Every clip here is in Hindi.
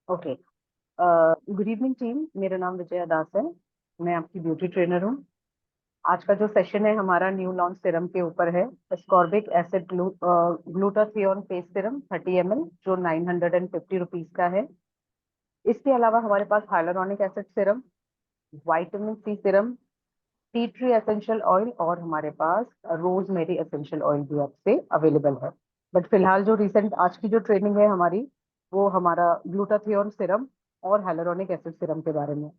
ओके। गुड इवनिंग टीम, मेरा नाम विजया दास है। मैं आपकी ब्यूटी ट्रेनर हूँ। आज का जो सेशन है हमारा न्यू लॉन्च सीरम के ऊपर है। Ascorbic acid glutathione face serum 30 ml, जो 950 रुपीज का है। इसके अलावा हमारे पास hyaluronic acid serum, vitamin C serum, tea tree essential oil और हमारे पास रोजमेरी एसेंशियल ऑयल भी आपसे अवेलेबल है। बट फिलहाल जो रिसेंट आज की जो ट्रेनिंग है हमारी, वो हमारा ग्लूटाथियोन सीरम और हाइलुरोनिक एसिड सीरम के बारे में।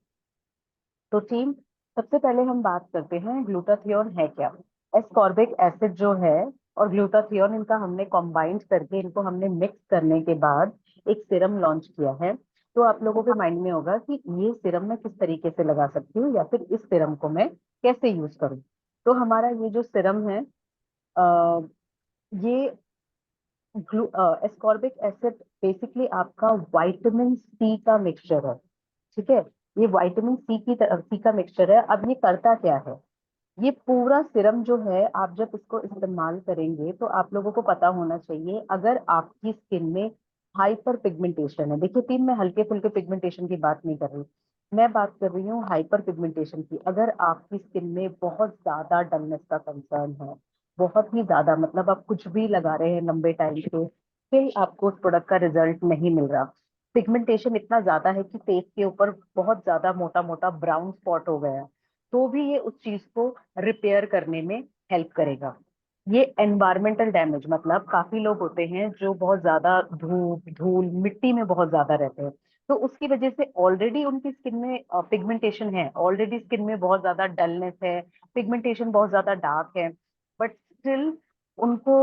तो टीम, सबसे पहले हम बात करते हैं ग्लूटाथियोन है क्या। एस्कॉर्बिक एसिड जो है और ग्लूटाथियोन, इनका हमने कॉम्बाइंड करके, इनको हमने मिक्स करने के बाद एक सिरम लॉन्च किया है। तो आप लोगों के माइंड में होगा कि ये सिरम मैं किस तरीके से लगा सकती हूँ या फिर इस सिरम को मैं कैसे यूज करूँ। तो हमारा ये जो सिरम है, आ, ये एस्कॉर्बिक एसिड बेसिकली आपका विटामिन सी का मिक्सचर है। ठीक है, ये विटामिन सी का मिक्सचर है। अब ये करता क्या है, ये पूरा सिरम जो है, आप जब इसको इस्तेमाल करेंगे तो आप लोगों को पता होना चाहिए, अगर आपकी स्किन में हाइपर पिगमेंटेशन है। देखिए टीम, मैं हल्के फुल्के पिगमेंटेशन की बात नहीं कर रही, मैं बात कर रही हूँ हाइपर पिगमेंटेशन की। अगर आपकी स्किन में बहुत ज्यादा डलनेस का कंसर्न है, बहुत ही ज्यादा, मतलब आप कुछ भी लगा रहे हैं लंबे टाइम से, फिर आपको उस प्रोडक्ट का रिजल्ट नहीं मिल रहा, पिगमेंटेशन इतना ज्यादा है कि फेस के ऊपर बहुत ज्यादा मोटा मोटा ब्राउन स्पॉट हो गया है, तो भी ये उस चीज को रिपेयर करने में हेल्प करेगा। ये एनवायरमेंटल डैमेज, मतलब काफी लोग होते हैं जो बहुत ज्यादा धूप धूल मिट्टी में बहुत ज्यादा रहते हैं, तो उसकी वजह से ऑलरेडी उनकी स्किन में पिगमेंटेशन है, ऑलरेडी स्किन में बहुत ज्यादा डलनेस है, पिगमेंटेशन बहुत ज्यादा डार्क है, बट स्टिल उनको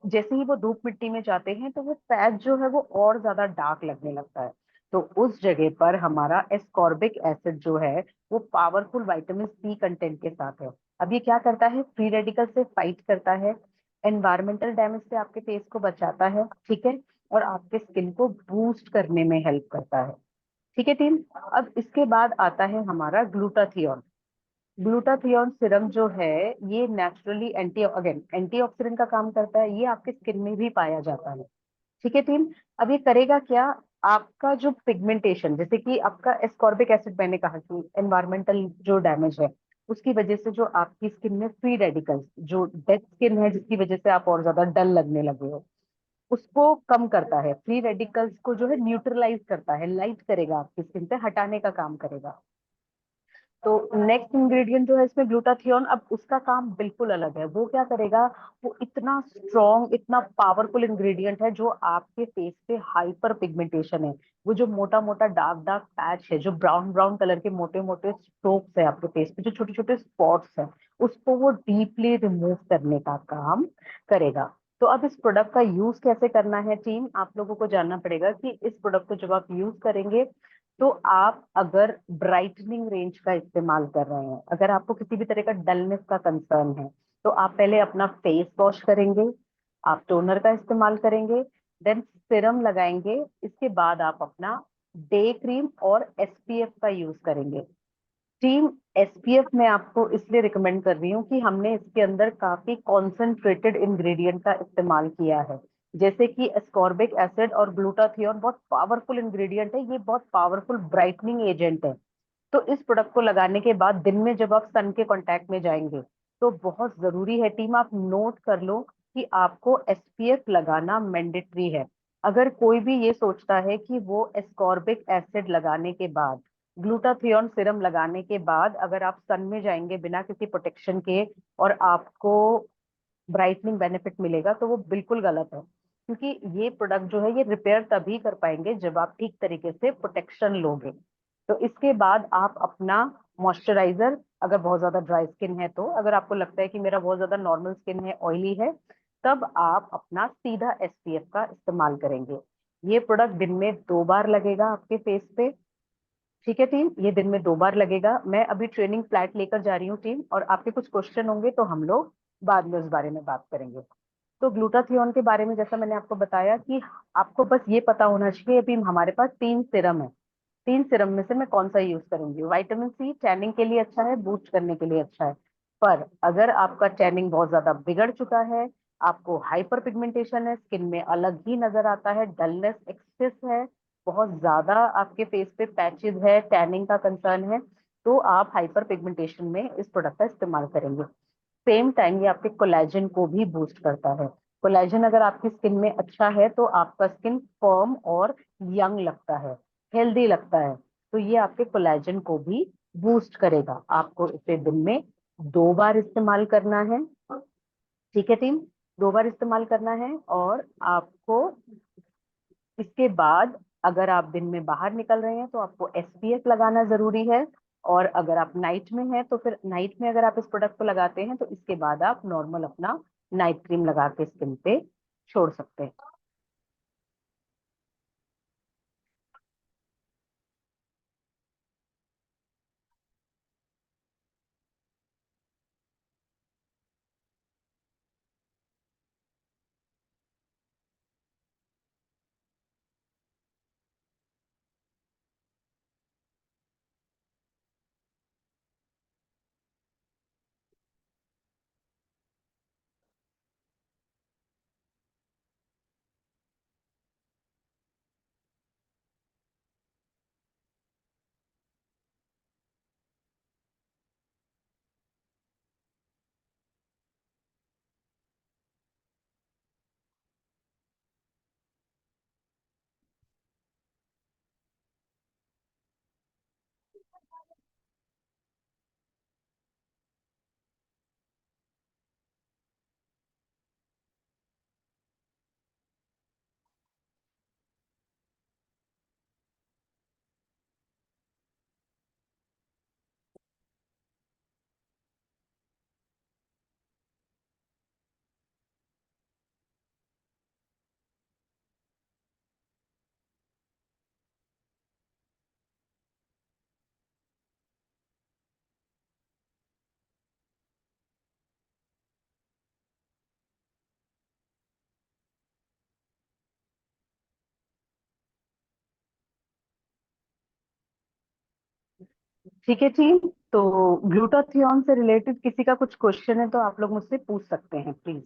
जैसे ही वो धूप मिट्टी में जाते हैं तो वो पैच जो है वो और ज्यादा डार्क लगने लगता है। तो उस जगह पर हमारा एस्कॉर्बिक एसिड जो है, वो पावरफुल विटामिन सी कंटेंट के साथ है। अब ये क्या करता है, फ्री रेडिकल से फाइट करता है, एनवायरमेंटल डैमेज से आपके फेस को बचाता है, ठीक है, और आपके स्किन को बूस्ट करने में हेल्प करता है। ठीक है टीम। अब इसके बाद आता है हमारा ग्लूटाथियोन। ग्लूटाथियोन सिरम जो है, ये नेचुरली एंटीऑक्सीडेंट का काम करता है, ये आपके स्किन में भी पाया जाता है। ठीक है टीम। अब ये करेगा क्या, आपका जो पिगमेंटेशन, जैसे कि आपका एस्कॉर्बिक एसिड, मैंने कहा कि एनवायरमेंटल जो डैमेज है उसकी वजह से जो आपकी स्किन में फ्री रेडिकल्स, जो डेड स्किन है जिसकी वजह से आप और ज्यादा डल लगने लगे हो, उसको कम करता है। फ्री रेडिकल्स को जो है न्यूट्रलाइज करता है, लाइट करेगा, आपकी स्किन से हटाने का काम करेगा। तो नेक्स्ट इंग्रेडिएंट जो है इसमें ग्लूटाथियोन, अब उसका काम बिल्कुल अलग है। वो क्या करेगा, वो इतना स्ट्रॉन्ग, इतना पावरफुल इंग्रेडिएंट है जो आपके फेस पे हाइपर पिगमेंटेशन है, वो जो मोटा मोटा डार्क डार्क पैच है, जो ब्राउन ब्राउन कलर के मोटे मोटे स्ट्रोक्स है आपके फेस पे, जो छोटे छोटे स्पॉट्स हैं, उसको वो डीपली रिमूव करने का काम करेगा। तो अब इस प्रोडक्ट का यूज कैसे करना है टीम, आप लोगों को जानना पड़ेगा कि इस प्रोडक्ट को जब आप यूज करेंगे, तो आप अगर ब्राइटनिंग रेंज का इस्तेमाल कर रहे हैं, अगर आपको किसी भी तरह का डलनेस का कंसर्न है, तो आप पहले अपना फेस वॉश करेंगे, आप टोनर का इस्तेमाल करेंगे, देन सिरम लगाएंगे, इसके बाद आप अपना डे क्रीम और एसपीएफ का यूज करेंगे। टीम, एसपीएफ मैं आपको इसलिए रिकमेंड कर रही हूँ कि हमने इसके अंदर काफी कॉन्सेंट्रेटेड इंग्रेडिएंट का इस्तेमाल किया है। जैसे कि एस्कॉर्बिक एसिड और ग्लूटाथियोन बहुत पावरफुल इंग्रेडिएंट है, ये बहुत पावरफुल ब्राइटनिंग एजेंट है। तो इस प्रोडक्ट को लगाने के बाद दिन में जब आप सन के कांटेक्ट में जाएंगे, तो बहुत जरूरी है टीम, आप नोट कर लो कि आपको एसपीएफ लगाना मैंडेटरी है। अगर कोई भी ये सोचता है कि वो एस्कॉर्बिक एसिड लगाने के बाद, ग्लूटाथियोन सिरम लगाने के बाद अगर आप सन में जाएंगे बिना किसी प्रोटेक्शन के और आपको ब्राइटनिंग बेनिफिट मिलेगा, तो वो बिल्कुल गलत है। क्योंकि ये प्रोडक्ट जो है, ये रिपेयर तभी कर पाएंगे जब आप ठीक तरीके से प्रोटेक्शन लोगे। तो इसके बाद आप अपना मॉइस्चराइजर, अगर बहुत ज्यादा ड्राई स्किन है, तो अगर आपको लगता है कि मेरा बहुत ज्यादा नॉर्मल स्किन है, ऑयली है, तब आप अपना सीधा एसपीएफ का इस्तेमाल करेंगे। ये प्रोडक्ट दिन में 2 बार लगेगा आपके फेस पे। ठीक है टीम, ये दिन में 2 बार लगेगा। मैं अभी ट्रेनिंग फ्लैट लेकर जा रही हूँ टीम, और आपके कुछ क्वेश्चन होंगे तो हम लोग बाद में उस बारे में बात करेंगे। तो ग्लूटाथियोन के बारे में जैसा मैंने आपको बताया कि आपको बस ये पता होना चाहिए, अभी हमारे पास 3 सिरम है, 3 सिरम में से मैं कौन सा यूज करूंगी। विटामिन सी टैनिंग के लिए अच्छा है, बूस्ट करने के लिए अच्छा है, पर अगर आपका टैनिंग बहुत ज्यादा बिगड़ चुका है, आपको हाइपर पिगमेंटेशन है, स्किन में अलग ही नजर आता है, डलनेस एक्सेस है, बहुत ज्यादा आपके फेस पे पैचेस है, टैनिंग का कंसर्न है, तो आप हाइपर पिगमेंटेशन में इस प्रोडक्ट का इस्तेमाल करेंगे। सेम टाइम ये आपके कोलेजन को भी बूस्ट करता है। कोलेजन अगर आपकी स्किन में अच्छा है तो आपका स्किन फर्म और यंग लगता है, हेल्दी लगता है। तो ये आपके कोलेजन को भी बूस्ट करेगा। आपको इसे दिन में 2 बार इस्तेमाल करना है। ठीक है टीम, 2 बार इस्तेमाल करना है। और आपको इसके बाद अगर आप दिन में बाहर निकल रहे हैं तो आपको एसपीएफ लगाना जरूरी है। और अगर आप नाइट में हैं तो फिर नाइट में अगर आप इस प्रोडक्ट को लगाते हैं तो इसके बाद आप नॉर्मल अपना नाइट क्रीम लगा के स्किन पे छोड़ सकते हैं। ठीक है टीम, तो ग्लूटाथियोन से रिलेटेड किसी का कुछ क्वेश्चन है तो आप लोग मुझसे पूछ सकते हैं प्लीज।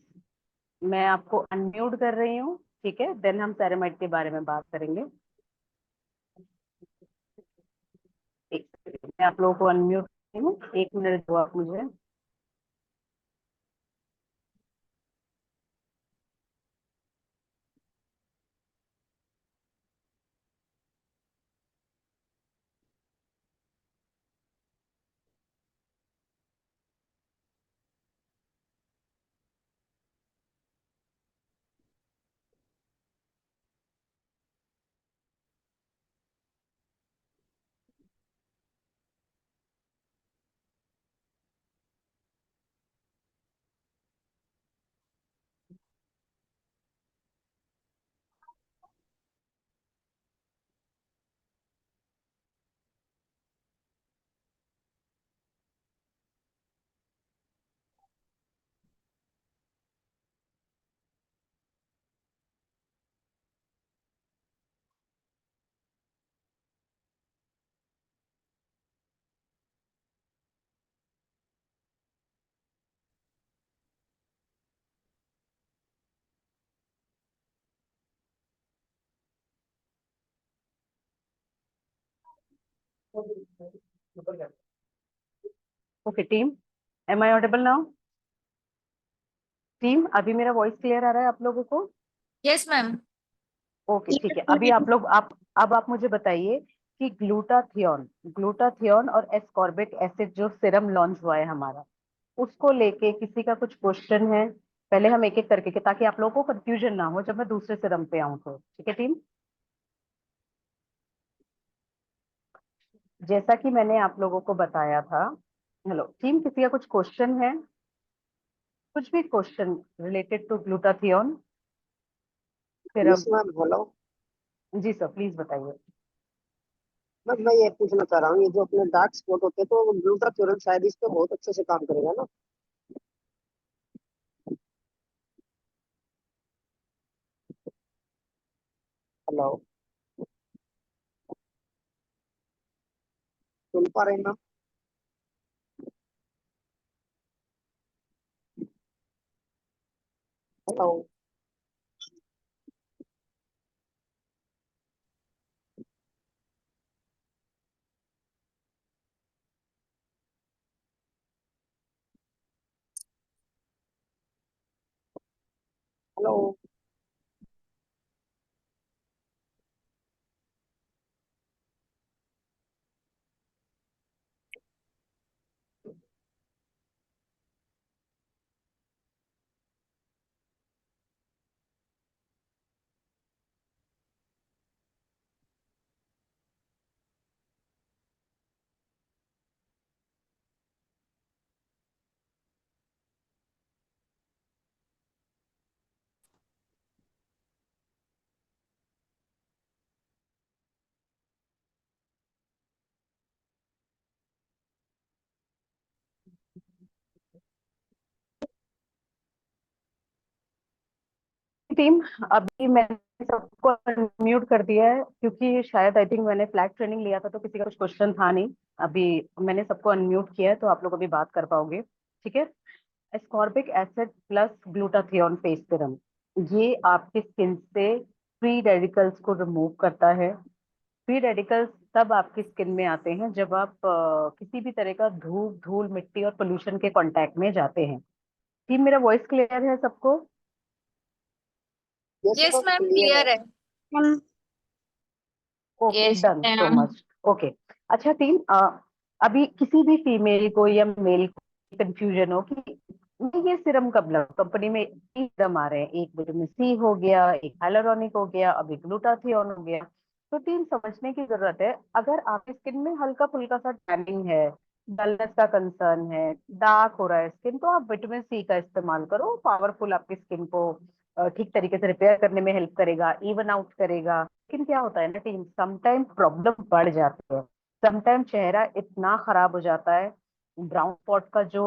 मैं आपको अनम्यूट कर रही हूँ। ठीक है, देन हम सेरेमाइड के बारे में बात करेंगे। एक सेकंड, मैं आप लोगों को अनम्यूट करती हूँ, 1 मिनट दो आप मुझे। Okay team, am I audible now? Team, अभी मेरा वॉइस क्लियर आ रहा है आप लोगों को? Yes ma'am. ओके ठीक है। अभी आप लोग आप अब आप मुझे बताइए कि ग्लूटाथियोन ग्लूटाथियोन और एस्कॉर्बिक एसिड जो सिरम लॉन्च हुआ है हमारा, उसको लेके किसी का कुछ क्वेश्चन है? पहले हम एक एक करके के, ताकि आप लोगों को कंफ्यूजन ना हो जब मैं दूसरे सिरम पे आऊं तो। ठीक है टीम, जैसा कि मैंने आप लोगों को बताया था। हेलो टीम, किसी का कुछ क्वेश्चन है? कुछ भी question related to glutathione yes serum? Ma'am, hello. जी सर, प्लीज बताइए। मैम मैं ये पूछना चाह रहा हूँ, ये जो अपने डार्क स्पॉट होते हैं तो ग्लूटाथियोन शायद इस पे बहुत अच्छे से काम करेगा ना? हेलो, सुन पा रहे हैं मैम? हेलो। हेलो। टीम, अभी मैंने सबको अनम्यूट कर दिया है क्योंकि शायद आई थिंक मैंने फ्लैग ट्रेनिंग लिया था तो किसी का कुछ क्वेश्चन था नहीं। अभी मैंने सबको अनम्यूट किया है तो आप लोग अभी बात कर पाओगे। ठीक है। Ascorbic acid plus glutathione face serum, ये आपके स्किन से फ्री रेडिकल्स को रिमूव करता है। फ्री रेडिकल्स तब आपकी स्किन में आते हैं जब आप किसी भी तरह का धूप धूल मिट्टी और पोल्यूशन के कांटेक्ट में जाते हैं। टीम, मेरा वॉइस क्लियर है सबको? Yes yes ma'am, ma'am, clear है। क्लियर है। हम okay, yes done so ma'am. Much. Okay. अच्छा टीम, अभी किसी भी फीमेल को या मेल को कंफ्यूजन हो कि ये सिरम कब लगा, कंपनी में तीन सिरम आ रहे हैं, एक विटामिन सी हो गया, एक हाइलुरोनिक हो गया, अब एक ग्लूटाथियोन हो गया। तो टीम, समझने की जरूरत है, अगर आपकी स्किन में हल्का फुल्का सा टैनिंग है, डलनेस का कंसर्न है, डार्क हो रहा है स्किन, तो आप विटामिन सी का इस्तेमाल करो। पावरफुल आपकी स्किन को ठीक तरीके से रिपेयर करने में हेल्प करेगा, इवन आउट करेगा। लेकिन क्या होता है ना टीम, समटाइम प्रॉब्लम बढ़ जाती है। समटाइम चेहरा इतना खराब हो जाता है, ब्राउन स्पॉट का जो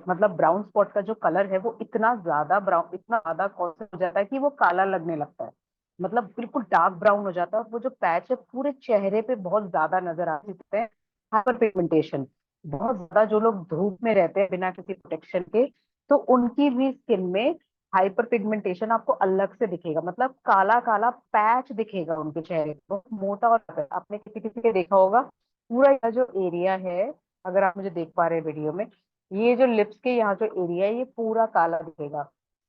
मतलब ब्राउन स्पॉट का जो कलर है वो इतना ज्यादा ब्राउन, इतना ज्यादा कॉन्सेंट हो जाता है कि वो काला लगने लगता है। मतलब बिल्कुल डार्क ब्राउन हो जाता है और वो जो पैच है पूरे चेहरे पे बहुत ज्यादा नजर आते हैं। हाइपर पिगमेंटेशन, बहुत ज्यादा जो लोग धूप में रहते हैं बिना किसी प्रोटेक्शन के, तो उनकी भी स्किन में हाइपर पिगमेंटेशन आपको अलग से दिखेगा, मतलब काला काला पैच दिखेगा उनके चेहरे पे, बहुत मोटा। और आपने किसी किसी के देखा होगा, पूरा यह जो एरिया है, अगर आप मुझे देख पा रहे हैं वीडियो में, ये जो लिप्स के यहाँ जो एरिया है ये पूरा काला दिखेगा।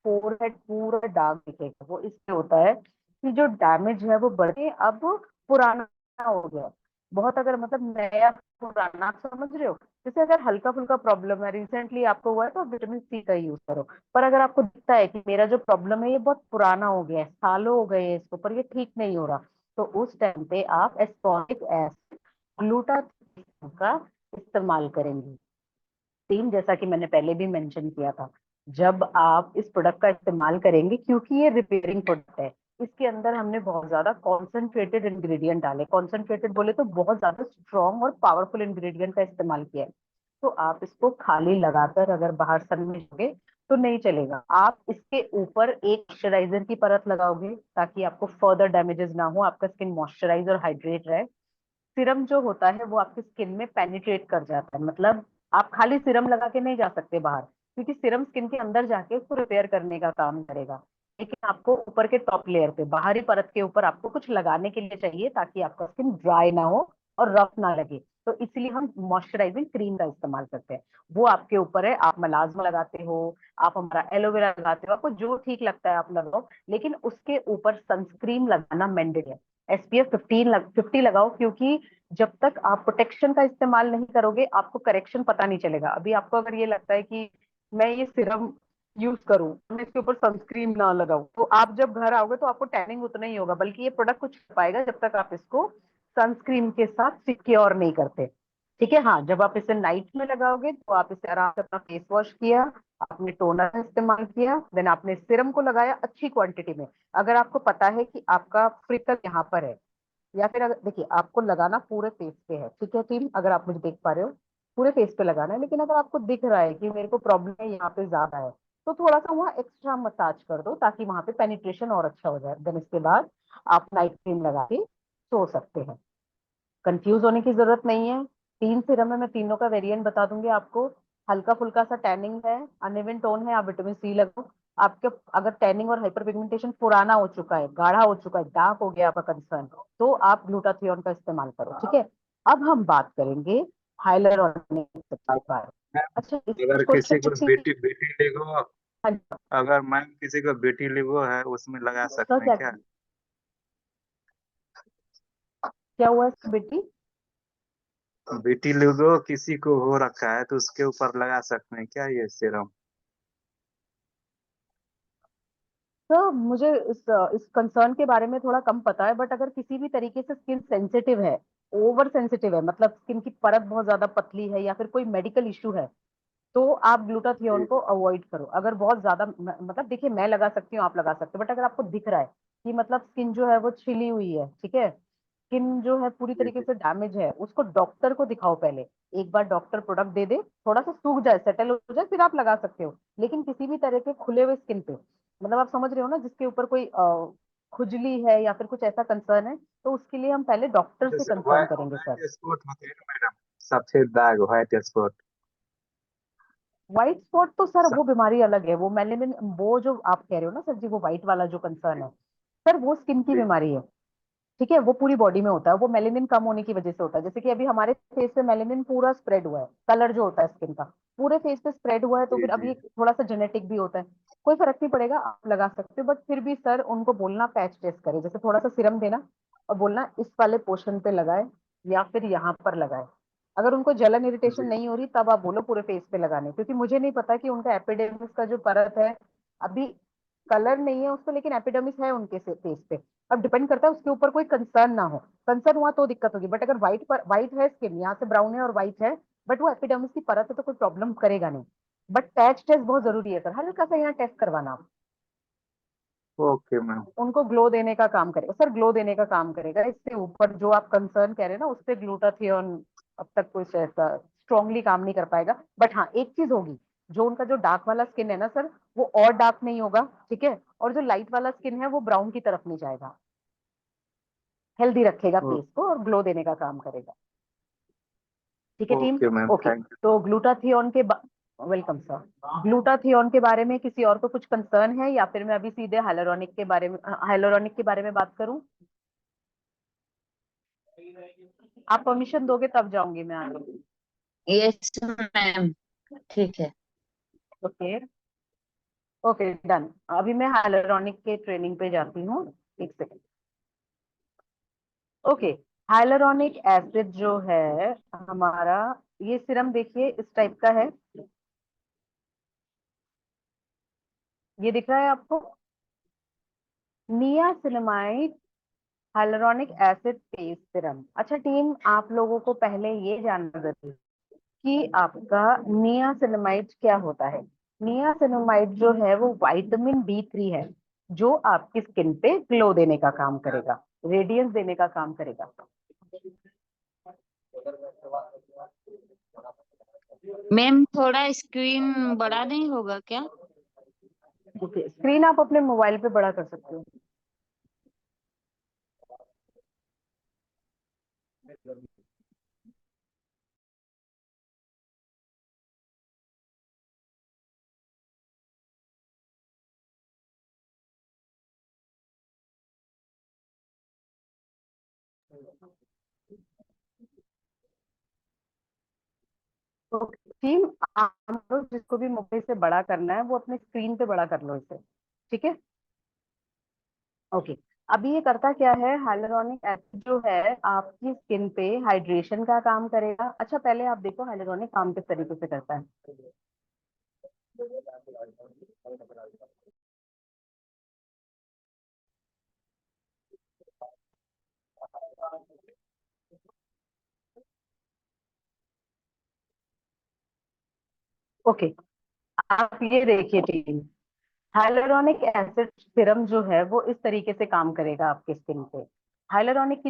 फोरहेड पूरा डार्क दिखेगा। वो इसमें होता है कि जो डैमेज है वो बढ़े, अब पुराना हो गया बहुत। अगर मतलब नया पुराना, आप समझ रहे हो? जैसे अगर हल्का फुल्का प्रॉब्लम है, रिसेंटली आपको हुआ है, तो विटामिन सी का यूज करो। पर अगर आपको दिखता है कि मेरा जो प्रॉब्लम है ये बहुत पुराना हो गया है, सालों हो गए हैं इसको, पर ये ठीक नहीं हो रहा, तो उस टाइम पे आप एस्कॉर्बिक एसिड ग्लूटाथियोन का इस्तेमाल करेंगे। तीन, जैसा कि मैंने पहले भी मेंशन किया था, जब आप इस प्रोडक्ट का इस्तेमाल करेंगे, क्योंकि ये रिपेयरिंग प्रोडक्ट है, इसके अंदर हमने बहुत ज्यादा कॉन्सेंट्रेटेड इंग्रेडिएंट डाले। कॉन्सेंट्रेटेड बोले तो बहुत ज्यादा स्ट्रॉन्ग और पावरफुल इंग्रेडिएंट का इस्तेमाल किया है। तो आप इसको खाली लगाकर अगर बाहर सन में जाओगे तो नहीं चलेगा। आप इसके ऊपर एक मॉइस्चराइजर की परत लगाओगे ताकि आपको फर्दर डैमेजेस ना हो, आपका स्किन मॉइस्चराइज और हाइड्रेट रहे। सिरम जो होता है वो आपकी स्किन में पेनिट्रेट कर जाता है, मतलब आप खाली सिरम लगा के नहीं जा सकते बाहर, क्योंकि सिरम स्किन के अंदर जाके उसको रिपेयर करने का काम करेगा। लेकिन आपको ऊपर के टॉप लेयर पे, बाहरी परत के ऊपर आपको कुछ लगाने के लिए चाहिए ताकि आपका स्किन ड्राई ना हो और रफ ना लगे। तो इसलिए हम मॉइस्चराइजिंग क्रीम का इस्तेमाल करते हैं। वो आपके ऊपर है, आप मलाज्मा लगाते हो, आप हमारा एलोवेरा लगाते हो, आपको जो ठीक लगता है आप लगाओ, लेकिन उसके ऊपर सनस्क्रीन लगाना मैंडेटरी है। SPF 50 लगाओ, क्योंकि जब तक आप प्रोटेक्शन का इस्तेमाल नहीं करोगे आपको करेक्शन पता नहीं चलेगा। अभी आपको अगर ये लगता है कि मैं ये सिरम यूज करूं, मैं इसके ऊपर सनस्क्रीन ना लगाऊं, तो आप जब घर आओगे तो आपको टैनिंग उतना ही होगा, बल्कि ये प्रोडक्ट कुछ कर पाएगा जब तक आप इसको सनस्क्रीन के साथ सिक्योर नहीं करते। ठीक है। हाँ, जब आप इसे नाइट में लगाओगे तो आप इसे आराम से अपना फेस वॉश किया, आपने टोनर का इस्तेमाल किया, देन आपने सिरम को लगाया अच्छी क्वांटिटी में। अगर आपको पता है कि आपका फ्रिकल यहाँ पर है, या फिर अगर देखिए, आपको लगाना पूरे फेस पे है, ठीक है टीम, अगर आप मुझे देख पा रहे हो, पूरे फेस पे लगाना है। लेकिन अगर आपको दिख रहा है कि मेरे को प्रॉब्लम है यहाँ पे ज्यादा है, तो थोड़ा सा वहाँ एक्स्ट्रा मसाज कर दो ताकि वहां पे पेनिट्रेशन और अच्छा हो जाए। देन इसके बाद आप नाइट क्रीम लगा के सो सकते हैं। कंफ्यूज होने की जरूरत नहीं है। तीन सीरम है, मैं तीनों का वेरिएंट बता दूंगी आपको। हल्का फुल्का सा टैनिंग है, अनइवन टोन है, आप विटामिन सी लगाओ। आपके अगर टैनिंग और हाइपरपिगमेंटेशन पुराना हो चुका है, गाढ़ा हो चुका है, डार्क हो गया आपका कंसर्न, तो आप ग्लूटाथियोन का इस्तेमाल करो। ठीक है, अब हम बात करेंगे हाइलुरोनिक एसिड के अब बारे में। मैम, अच्छा, इस अगर किसी को क्वेश्चन बीटी लिगो, अगर मैम किसी को बीटी लिगो है उसमें लगा सर सकते हैं क्या क्या? क्या हुआ है बेटी? बीटी लिगो किसी को हो रखा है तो उसके ऊपर लगा सकते हैं क्या ये सीरम? तो मुझे इस कंसर्न के बारे में थोड़ा कम पता है, बट अगर किसी भी तरीके से स्किन सेंसिटिव है, ओवर सेंसिटिव है, मतलब स्किन की परत बहुत ज्यादा पतली है या फिर कोई मेडिकल इश्यू है, तो आप ग्लूटाथियोन जी को अवॉइड करो। अगर बहुत ज्यादा मतलब देखिए, मैं लगा सकती हूँ, आप लगा सकते हो, बट अगर आपको दिख रहा है कि मतलब स्किन जो है वो छिली हुई है, ठीक है, स्किन जो है पूरी जी तरीके जी से डैमेज है, उसको डॉक्टर को दिखाओ पहले। एक बार डॉक्टर प्रोडक्ट दे दे, थोड़ा सा सूख जाए, सेटल हो जाए, फिर आप लगा सकते हो। लेकिन किसी भी तरह के खुले हुए स्किन पे, मतलब आप समझ रहे हो ना, जिसके ऊपर कोई खुजली है या फिर कुछ ऐसा कंसर्न है, तो उसके लिए हम पहले डॉक्टर से जैसे कंसर्न करेंगे सर। व्हाइट स्पॉट होते हैं ना मैडम, सफेद दाग, व्हाइट स्पॉट। व्हाइट स्पॉट तो सर सब। वो बीमारी अलग है, वो मेलेनिन, वो जो आप कह रहे हो ना सर जी, वो व्हाइट वाला जो कंसर्न है, सर वो स्किन की जी बीमारी है। ठीक है, वो पूरी बॉडी में होता है, वो मेलेनिन कम होने की वजह से होता है। जैसे कि अभी हमारे फेस पे मेलेनिन पूरा स्प्रेड हुआ है, कलर जो होता है स्किन का पूरे फेस पे स्प्रेड हुआ है, तो जी फिर जी। अभी थोड़ा सा जेनेटिक भी होता है। कोई फर्क नहीं पड़ेगा, आप लगा सकते हो, बट फिर भी सर उनको बोलना पैच टेस्ट करे, जैसे थोड़ा सा सिरम देना और बोलना इस वाले पोर्शन पे लगाए या फिर यहाँ पर लगाए। अगर उनको जलन इरिटेशन जी नहीं हो रही, तब आप बोलो पूरे फेस पे लगाने, क्योंकि मुझे नहीं पता कि उनका एपिडेमिस का जो परत है, अभी कलर नहीं है उसको, लेकिन एपिडेमिस है उनके फेस पे। अब डिपेंड करता है उसके ऊपर कोई कंसर्न ना हो, कंसर्न हुआ तो दिक्कत होगी, बट अगर व्हाइट है स्किन, यहाँ से ब्राउन है और व्हाइट है, बट वो एपिडेमिस की परत है, तो कोई प्रॉब्लम करेगा नहीं। बट पैच टेस्ट बहुत जरूरी है सर, हल्का सा यहाँ टेस्ट करवाना ओके मैम। उनको ग्लो देने का काम करेगा सर, ग्लो देने का काम करेगा। इससे ऊपर जो आप कंसर्न कह रहे हैं ना, उस पे ग्लूटाथियोन अब तक कुछ ऐसा स्ट्रांगली काम नहीं कर पाएगा। बट हाँ, एक चीज होगी, जो उनका जो डार्क वाला स्किन है ना सर, वो और डार्क नहीं होगा, ठीक है, और जो लाइट वाला स्किन है वो ब्राउन की तरफ नहीं जाएगा, हेल्दी रखेगा फेस को और ग्लो देने का काम करेगा। ठीक है team, okay ma'am, okay. Thank you. तो ग्लूटाथियोन के वेलकम सर। ग्लूटाथियोन के बारे में किसी और को कुछ कंसर्न है, या फिर मैं अभी सीधे हाइलोरॉनिक के बारे में बात करूं? आप परमिशन दोगे तब जाऊंगी मैं आगे। यस मैम, ठीक है। Okay, okay done. अभी मैं हाइलोरॉनिक के ट्रेनिंग पे जाती हूँ, एक सेकेंड। ओके, हाइलोरॉनिक एसिड जो है हमारा, ये सिरम देखिए इस टाइप का है, ये दिख रहा है आपको, niacinamide hyaluronic acid face serum. अच्छा टीम, आप लोगों को पहले ये जानना जरूरी है कि आपका नियासिनामाइड क्या होता है। नियासिनामाइड जो है वो विटामिन D3 है, जो आपकी स्किन पे ग्लो देने का काम करेगा, रेडियंस देने का काम करेगा। मैम थोड़ा स्क्रीन बड़ा नहीं होगा क्या? ओके, स्क्रीन आप अपने मोबाइल पे बड़ा कर सकते हो। तो टीम, आप लोग जिसको भी मोबाइल से बड़ा करना है वो अपने स्क्रीन पे बड़ा कर लो इसे, ठीक है, ओके। अभी ये करता क्या है, हाइलुरोनिक एसिड जो है आपकी स्किन पे हाइड्रेशन का काम करेगा। अच्छा पहले आप देखो हाइलुरोनिक काम किस तरीके से करता है। ओके, आप ये देखिए टीम, हाइलुरोनिक एसिड सिरम जो है वो इस तरीके से काम करेगा आपके स्किन पे। हाइलुरोनिक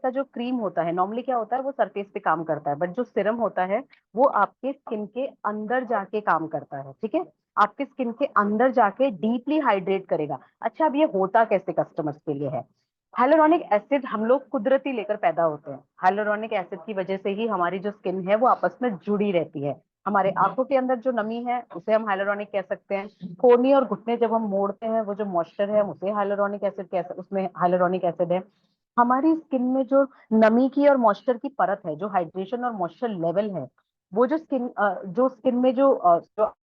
का जो क्रीम होता है, नॉर्मली क्या होता है, वो सरफेस पे काम करता है, बट जो सिरम होता है वो आपके स्किन के अंदर जाके काम करता है, ठीक है, आपके स्किन के अंदर जाके डीपली हाइड्रेट करेगा। अच्छा, अब ये होता कैसे कस्टमर्स के लिए है, हाइलुरोनिक एसिड हम लोग कुदरती लेकर पैदा होते हैं, हाइलुरोनिक एसिड की वजह से ही हमारी जो स्किन है वो आपस में जुड़ी रहती है। हमारे आंखों के अंदर जो नमी है उसे हम हाइलुरोनिक कह सकते हैं। कोहनी और घुटने जब हम मोड़ते हैं, वो जो मॉइस्चर है, हम उसे हाइलुरोनिक एसिड कह सकते, उसमें हाइलुरोनिक एसिड है। हमारी स्किन में जो नमी की और मॉइस्चर की परत है, जो हाइड्रेशन और मॉइस्चर लेवल है, वो जो स्किन में जो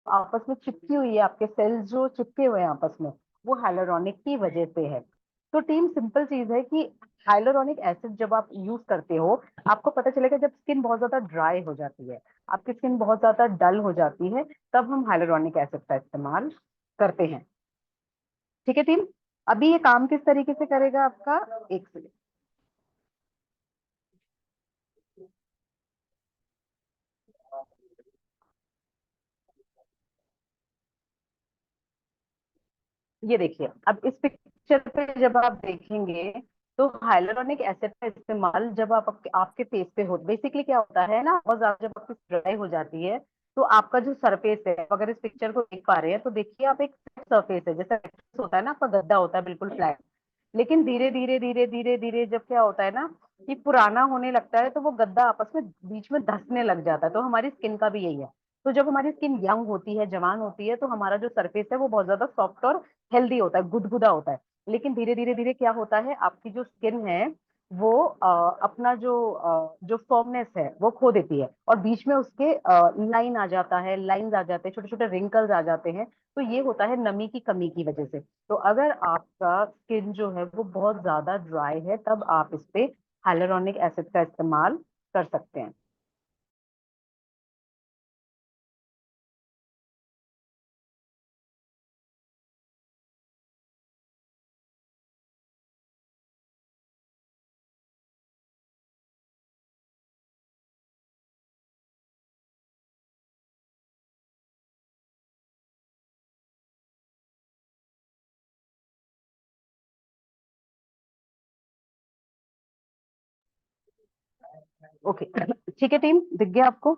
आपस में चिपकी हुई है, आपके सेल्स जो चिपके हुए हैं आपस में, वो हाइलुरोनिक की वजह से है। तो टीम, सिंपल चीज है कि हाइलुरोनिक एसिड जब आप यूज करते हो, आपको पता चलेगा जब स्किन बहुत ज्यादा ड्राई हो जाती है, आपकी स्किन बहुत ज्यादा डल हो जाती है, तब हम हाइलुरोनिक एसिड का इस्तेमाल करते हैं। ठीक है टीम। अभी ये काम किस तरीके से करेगा आपका, एक सेकेंड। ये देखिए, अब इस पिक्चर पे जब आप देखेंगे, तो हाइलुरोनिक एसिड का इस्तेमाल जब आपके फेस पे हो, बेसिकली क्या होता है ना, बहुत ज्यादा जब आपकी ड्राई हो जाती है, तो आपका जो सरफेस है, अगर इस पिक्चर को देख पा रहे हैं तो देखिए आप, एक सरफेस है, जैसे होता है ना, आपका गद्दा होता है बिल्कुल फ्लैट। लेकिन धीरे धीरे धीरे धीरे धीरे जब क्या होता है ना, कि पुराना होने लगता है, तो वो गद्दा आपस में बीच में धंसने लग जाता है। तो हमारी स्किन का भी यही है। तो जब हमारी स्किन यंग होती है, जवान होती है, तो हमारा जो सरफेस है वो बहुत ज्यादा सॉफ्ट और हेल्दी होता है, गुदगुदा होता है। लेकिन धीरे धीरे धीरे क्या होता है, आपकी जो स्किन है वो अपना जो फर्मनेस है वो खो देती है, और बीच में उसके लाइन आ जाता है, लाइंस आ जाते हैं, छोटे छोटे रिंकल्स आ जाते हैं। तो ये होता है नमी की कमी की वजह से। तो अगर आपका स्किन जो है वो बहुत ज्यादा ड्राई है, तब आप इस पे हाइलुरोनिक एसिड का इस्तेमाल कर सकते हैं। ओके, ठीक है टीम, दिख गया आपको?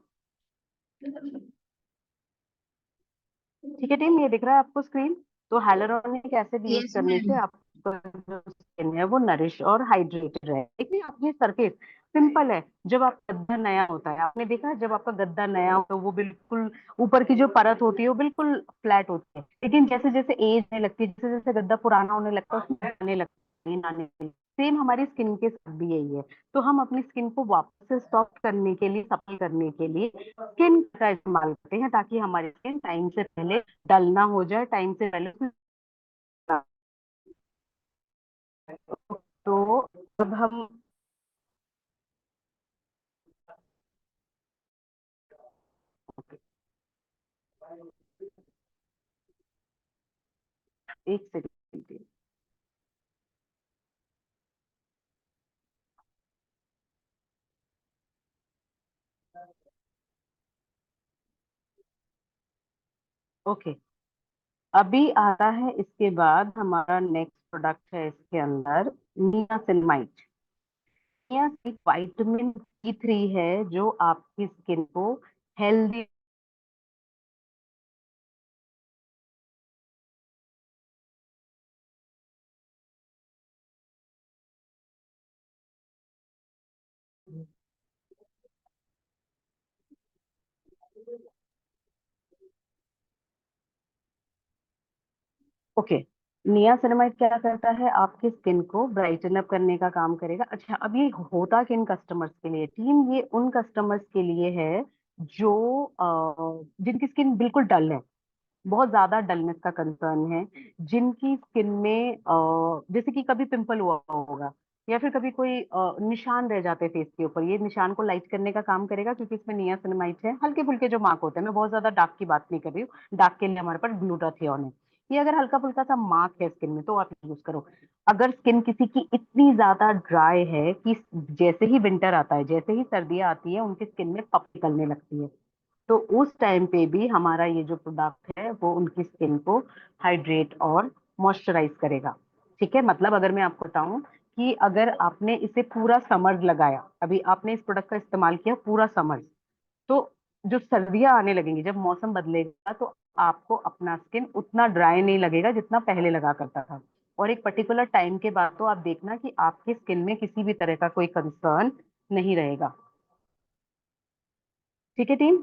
ठीक है टीम, ये दिख रहा है आपको स्क्रीन? तो हाइलुरोनिक एसिड यूज यस करने से मैम। आपका जो स्किन है वो नरिश और हाइड्रेटेड है। देखिए, आप ये सरफेस सिंपल है। जब आप गद्दा नया होता है, आपने देखा है, जब आपका गद्दा नया होता है वो बिल्कुल ऊपर की जो परत होती है वो बिल्कुल फ्लैट होती है। लेकिन जैसे जैसे एज आने लगती है, जैसे जैसे गद्दा पुराना होने लगता है, उसमें आने लगता है, आने लगती है। सेम हमारी स्किन के साथ भी यही है। तो हम अपनी स्किन को वापस से सॉफ्ट करने के लिए, सफल करने के लिए स्किन का इस्तेमाल करते हैं, ताकि हमारी स्किन टाइम से पहले डल ना हो जाए, टाइम से पहले उसमें। तो जब हम, एक सेकेंड, ओके। अभी आता है इसके बाद हमारा नेक्स्ट प्रोडक्ट है इसके अंदर, नियासिनमाइड। नियासिन विटामिन B3 है, जो आपकी स्किन को हेल्दी। ओके, नियासिनामाइड क्या करता है, आपकी स्किन को ब्राइटन अप करने का काम करेगा। अच्छा, अब ये होता किन कस्टमर्स के लिए टीम? ये उन कस्टमर्स के लिए है जो जिनकी स्किन बिल्कुल डल है, बहुत ज्यादा डलनेस का कंसर्न है, जिनकी स्किन में जैसे कि कभी पिंपल हुआ होगा, या फिर कभी कोई निशान रह जाते हैं फेस के ऊपर। ये निशान को लाइट करने का काम करेगा, क्योंकि इसमें नियासिनामाइड है। हल्के फुल्के जो मार्क होते हैं, मैं बहुत ज्यादा डार्क की बात नहीं कर रही हूँ, डार्क के लिए हमारे पास ग्लूटाथियोन है। ये अगर हल्का फुल्का सा मार्क है स्किन में, तो आप यूज करो। अगर स्किन किसी की इतनी ज्यादा ड्राई है कि जैसे ही विंटर आता है, जैसे ही सर्दियां आती है, उनकी स्किन में पप निकलने लगती है, तो उस टाइम पे भी हमारा ये जो प्रोडक्ट है वो उनकी स्किन को हाइड्रेट और मॉइस्चराइज करेगा। ठीक है, मतलब अगर मैं आपको बताऊं कि अगर आपने इसे पूरा समर लगाया, अभी आपने इस प्रोडक्ट का इस्तेमाल किया पूरा समर, तो जो सर्दियां आने लगेंगी, जब मौसम बदलेगा, तो आपको अपना स्किन उतना ड्राई नहीं लगेगा जितना पहले लगा करता था। और एक पर्टिकुलर टाइम के बाद तो आप देखना कि आपकी स्किन में किसी भी तरह का कोई कंसर्न नहीं रहेगा। ठीक है टीम?